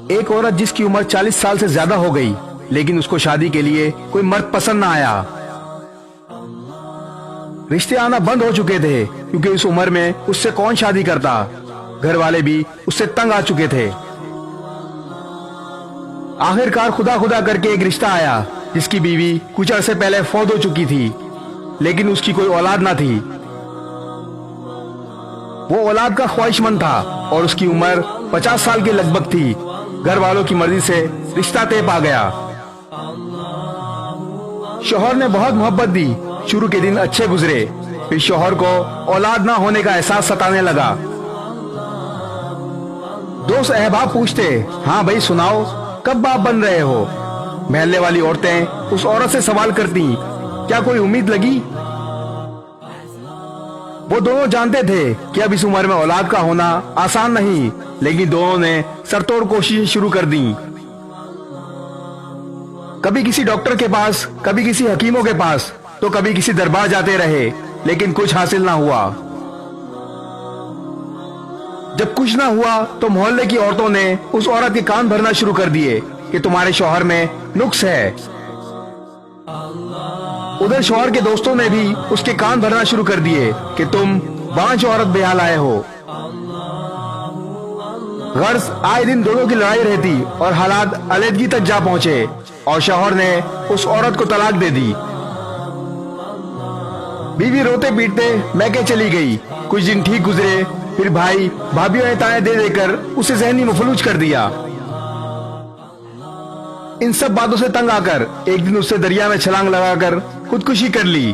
ایک عورت جس کی عمر 40 سال سے زیادہ ہو گئی لیکن اس کو شادی کے لیے کوئی مرد پسند نہ آیا۔ رشتے آنا بند ہو چکے تھے کیونکہ اس عمر میں اس سے کون شادی کرتا، گھر والے بھی اس سے تنگ آ چکے تھے۔ آخر کار خدا خدا کر کے ایک رشتہ آیا جس کی بیوی کچھ عرصے پہلے فوت ہو چکی تھی لیکن اس کی کوئی اولاد نہ تھی۔ وہ اولاد کا خواہش مند تھا اور اس کی عمر 50 سال کے لگ بھگ تھی۔ گھر والوں کی مرضی سے رشتہ طے پا گیا۔ شوہر نے بہت محبت دی، شروع کے دن اچھے گزرے، پھر شوہر کو اولاد نہ ہونے کا احساس ستانے لگا۔ دوست احباب پوچھتے، ہاں بھائی سناؤ کب باپ بن رہے ہو؟ محلے والی عورتیں اس عورت سے سوال کرتی، کیا کوئی امید لگی؟ وہ دونوں جانتے تھے کہ اب اس عمر میں اولاد کا ہونا آسان نہیں، لیکن دونوں نے سر توڑ کوششیں شروع کر دیں۔ کبھی کسی ڈاکٹر کے پاس، کبھی کسی حکیموں کے پاس، تو کبھی کسی دربار جاتے رہے لیکن کچھ حاصل نہ ہوا۔ جب کچھ نہ ہوا تو محلے کی عورتوں نے اس عورت کے کان بھرنا شروع کر دیے کہ تمہارے شوہر میں نقص ہے۔ ادھر شوہر کے دوستوں نے بھی اس کے کان بھرنا شروع کر دیے کہ تم بانجھ عورت بحال آئے ہو۔ غرض آئے دن دونوں کی لڑائی رہتی اور حالات علیحدگی تک جا پہنچے اور شوہر نے اس عورت کو طلاق دے دی۔ بیوی روتے پیٹتے میکے چلی گئی۔ کچھ دن ٹھیک گزرے، پھر بھائی بھابھیوں نے تانے دے دے کر اسے ذہنی مفلوج کر دیا۔ ان سب باتوں سے تنگ آ کر ایک دن اسے دریا میں چھلانگ لگا کر خودکشی کر لی۔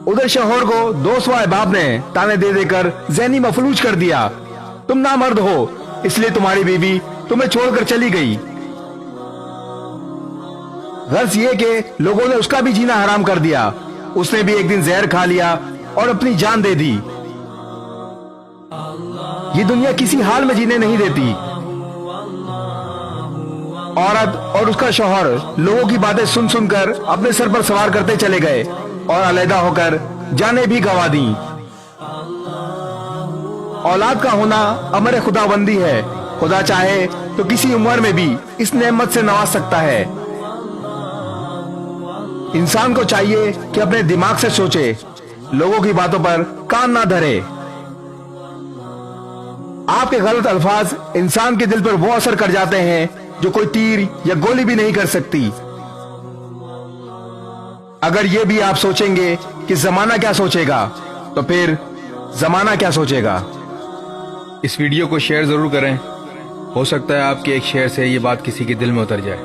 ادھر شوہر کو دوست و احباب نے تانے دے دے کر ذہنی مفلوج کر دیا، تم نامرد ہو اس لیے تمہاری بیوی تمہیں چھوڑ کر چلی گئی۔ غرض یہ کہ لوگوں نے اس کا بھی جینا حرام کر دیا، اس نے بھی ایک دن زہر کھا لیا اور اپنی جان دے دی۔ یہ دنیا کسی حال میں جینے نہیں دیتی۔ عورت اور اس کا شوہر لوگوں کی باتیں سن سن کر اپنے سر پر سوار کرتے چلے گئے اور علیحدہ ہو کر جانیں بھی گنوا دیں۔ اولاد کا ہونا امر خداوندی ہے، خدا چاہے تو کسی عمر میں بھی اس نعمت سے نواز سکتا ہے۔ انسان کو چاہیے کہ اپنے دماغ سے سوچے، لوگوں کی باتوں پر کان نہ دھرے۔ آپ کے غلط الفاظ انسان کے دل پر وہ اثر کر جاتے ہیں جو کوئی تیر یا گولی بھی نہیں کر سکتی۔ اگر یہ بھی آپ سوچیں گے کہ زمانہ کیا سوچے گا تو پھر زمانہ کیا سوچے گا۔ اس ویڈیو کو شیئر ضرور کریں، ہو سکتا ہے آپ کے ایک شیئر سے یہ بات کسی کے دل میں اتر جائے۔